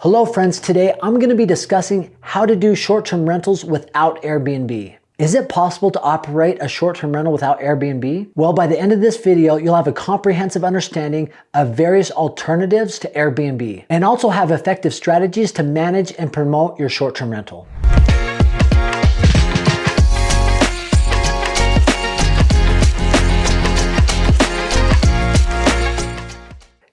Hello friends, today I'm going to be discussing how to do short-term rentals without Airbnb. Is it possible to operate a short-term rental without Airbnb? Well, by the end of this video, you'll have a comprehensive understanding of various alternatives to Airbnb and also have effective strategies to manage and promote your short-term rental.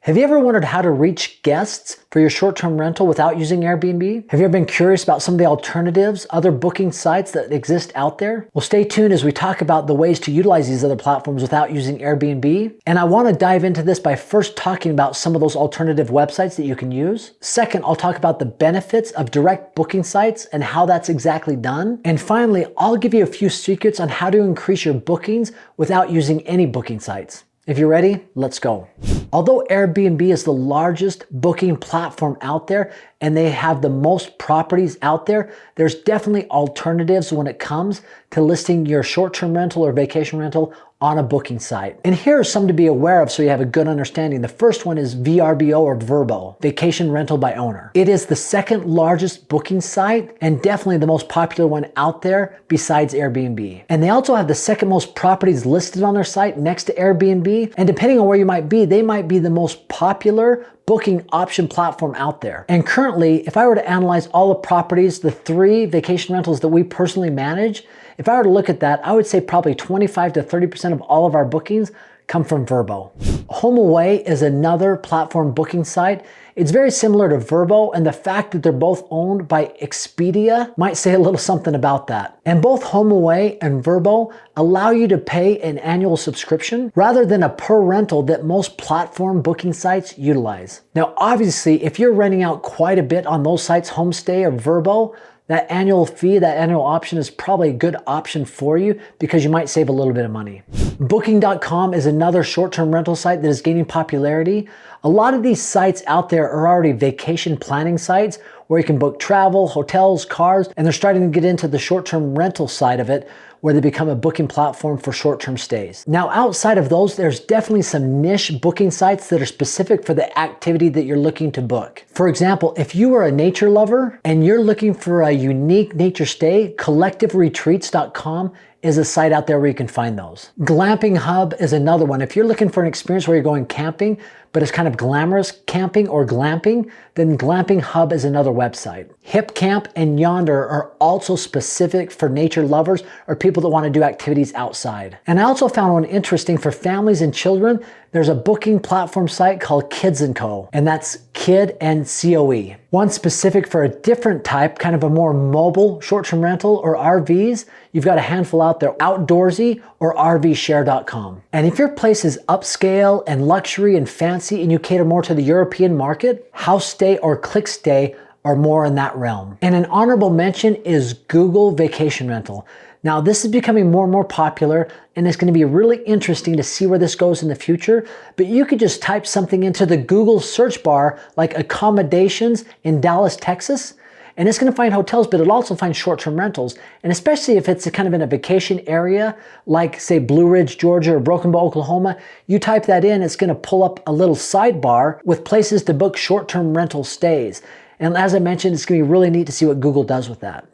Have you ever wondered how to reach guests for your short-term rental without using Airbnb? Have you ever been curious about some of the alternatives, other booking sites that exist out there? Well, stay tuned as we talk about the ways to utilize these other platforms without using Airbnb. And I want to dive into this by first talking about some of those alternative websites that you can use. Second, I'll talk about the benefits of direct booking sites and how that's exactly done. And finally, I'll give you a few secrets on how to increase your bookings without using any booking sites. If you're ready, let's go. Although Airbnb is the largest booking platform out there and they have the most properties out there, there's definitely alternatives when it comes to listing your short-term rental or vacation rental on a booking site. And here are some to be aware of so you have a good understanding. The first one is VRBO or Vrbo, Vacation Rental by Owner. It is the second largest booking site and definitely the most popular one out there besides Airbnb. And they also have the second most properties listed on their site next to Airbnb. And depending on where you might be, they might be the most popular booking option platform out there. And currently, if I were to analyze all the properties, the 3 vacation rentals that we personally manage, if I were to look at that, I would say probably 25 to 30% of all of our bookings come from Vrbo. HomeAway is another platform booking site. It's very similar to Vrbo, and the fact that they're both owned by Expedia might say a little something about that. And both HomeAway and Vrbo allow you to pay an annual subscription rather than a per rental that most platform booking sites utilize. Now, obviously, if you're renting out quite a bit on those sites, Homestay or Vrbo, that annual fee, that annual option is probably a good option for you because you might save a little bit of money. Booking.com is another short-term rental site that is gaining popularity. A lot of these sites out there are already vacation planning sites where you can book travel, hotels, cars, and they're starting to get into the short-term rental side of it where they become a booking platform for short-term stays. Now, outside of those, there's definitely some niche booking sites that are specific for the activity that you're looking to book. For example, if you are a nature lover and you're looking for a unique nature stay, collectiveretreats.com is a site out there where you can find those. Glamping Hub is another one. If you're looking for an experience where you're going camping, but it's kind of glamorous camping or glamping, then Glamping Hub is another website. HipCamp and Yonder are also specific for nature lovers or people that want to do activities outside. And I also found one interesting for families and children. There's a booking platform site called Kids & Co. And that's Kid and COE. One specific for a different type, kind of a more mobile short-term rental or RVs. You've got a handful out there, Outdoorsy or RVshare.com. And if your place is upscale and luxury and fancy and you cater more to the European market, HouseStay or ClickStay are more in that realm. And an honorable mention is Google Vacation Rental. Now, this is becoming more and more popular, and it's going to be really interesting to see where this goes in the future. But you could just type something into the Google search bar, like accommodations in Dallas, Texas, and it's going to find hotels, but it'll also find short-term rentals. And especially if it's kind of in a vacation area, like say Blue Ridge, Georgia, or Broken Bow, Oklahoma, you type that in, it's going to pull up a little sidebar with places to book short-term rental stays. And as I mentioned, it's going to be really neat to see what Google does with that.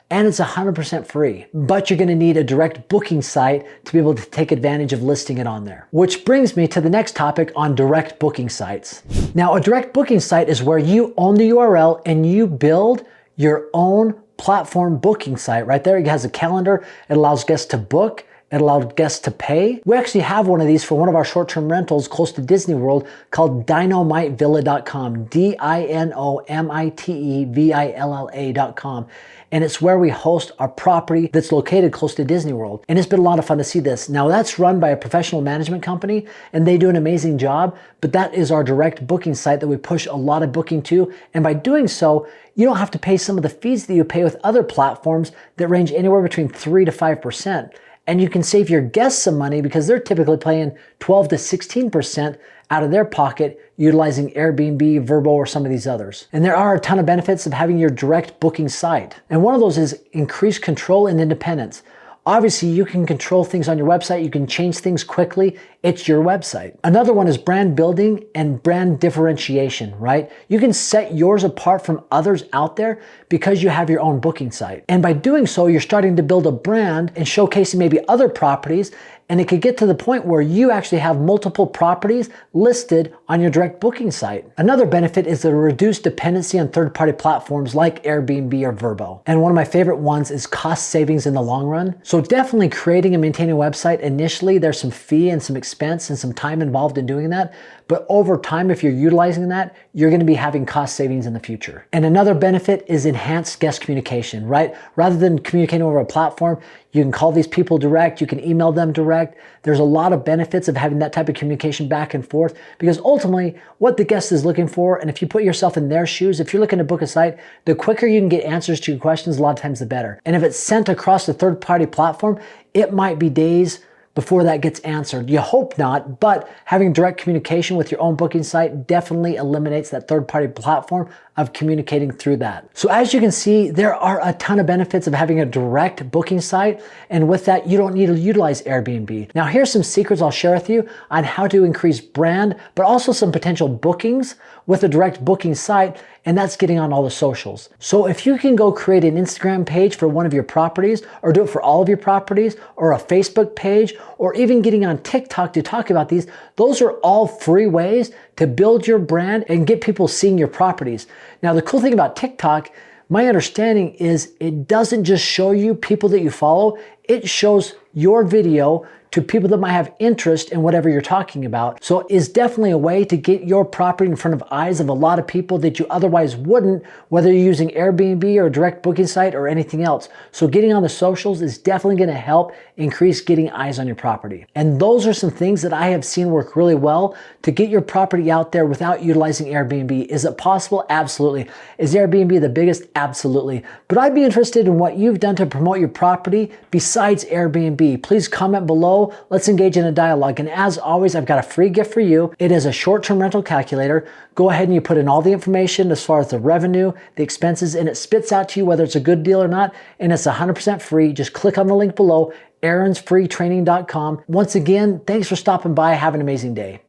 And it's 100% free, but you're going to need a direct booking site to be able to take advantage of listing it on there. Which brings me to the next topic on direct booking sites. Now, a direct booking site is where you own the URL and you build your own platform booking site. Right there, it has a calendar. It allows guests to book. It allowed guests to pay. We actually have one of these for one of our short-term rentals close to Disney World called dynomitevilla.com, DINOMITEVILLA.com. And it's where we host our property that's located close to Disney World. And it's been a lot of fun to see this. Now, that's run by a professional management company, and they do an amazing job, but that is our direct booking site that we push a lot of booking to. And by doing so, you don't have to pay some of the fees that you pay with other platforms that range anywhere between 3 to 5%. And you can save your guests some money because they're typically paying 12 to 16% out of their pocket utilizing Airbnb, Vrbo, or some of these others. And there are a ton of benefits of having your direct booking site. And one of those is increased control and independence. Obviously, you can control things on your website. You can change things quickly. It's your website. Another one is brand building and brand differentiation, right? You can set yours apart from others out there because you have your own booking site. And by doing so, you're starting to build a brand and showcasing maybe other properties. And it could get to the point where you actually have multiple properties listed on your direct booking site. Another benefit is the reduced dependency on third-party platforms like Airbnb or Vrbo. And one of my favorite ones is cost savings in the long run. So definitely creating and maintaining a website, initially there's some fee and some expense and some time involved in doing that. But over time, if you're utilizing that, you're going to be having cost savings in the future. And another benefit is enhanced guest communication, right? Rather than communicating over a platform, you can call these people direct, you can email them direct. There's a lot of benefits of having that type of communication back and forth, because ultimately what the guest is looking for, and if you put yourself in their shoes, if you're looking to book a site, the quicker you can get answers to your questions, a lot of times the better. And if it's sent across the third-party platform, it might be days before that gets answered. You hope not, but having direct communication with your own booking site definitely eliminates that third-party platform of communicating through that. So as you can see, there are a ton of benefits of having a direct booking site, and with that, you don't need to utilize Airbnb. Now, here's some secrets I'll share with you on how to increase brand, but also some potential bookings with a direct booking site, and that's getting on all the socials. So if you can go create an Instagram page for one of your properties, or do it for all of your properties, or a Facebook page, or even getting on TikTok to talk about these, those are all free ways to build your brand and get people seeing your properties. Now, the cool thing about TikTok, my understanding is it doesn't just show you people that you follow, it shows your video to people that might have interest in whatever you're talking about. So it's definitely a way to get your property in front of eyes of a lot of people that you otherwise wouldn't, whether you're using Airbnb or a direct booking site or anything else. So getting on the socials is definitely going to help increase getting eyes on your property. And those are some things that I have seen work really well to get your property out there without utilizing Airbnb. Is it possible? Absolutely. Is Airbnb the biggest? Absolutely. But I'd be interested in what you've done to promote your property besides Airbnb. Please comment below. Let's engage in a dialogue. And as always, I've got a free gift for you. It is a short-term rental calculator. Go ahead and you put in all the information as far as the revenue, the expenses, and it spits out to you whether it's a good deal or not. And it's 100% free. Just click on the link below, aaronsfreetraining.com. Once again, thanks for stopping by. Have an amazing day.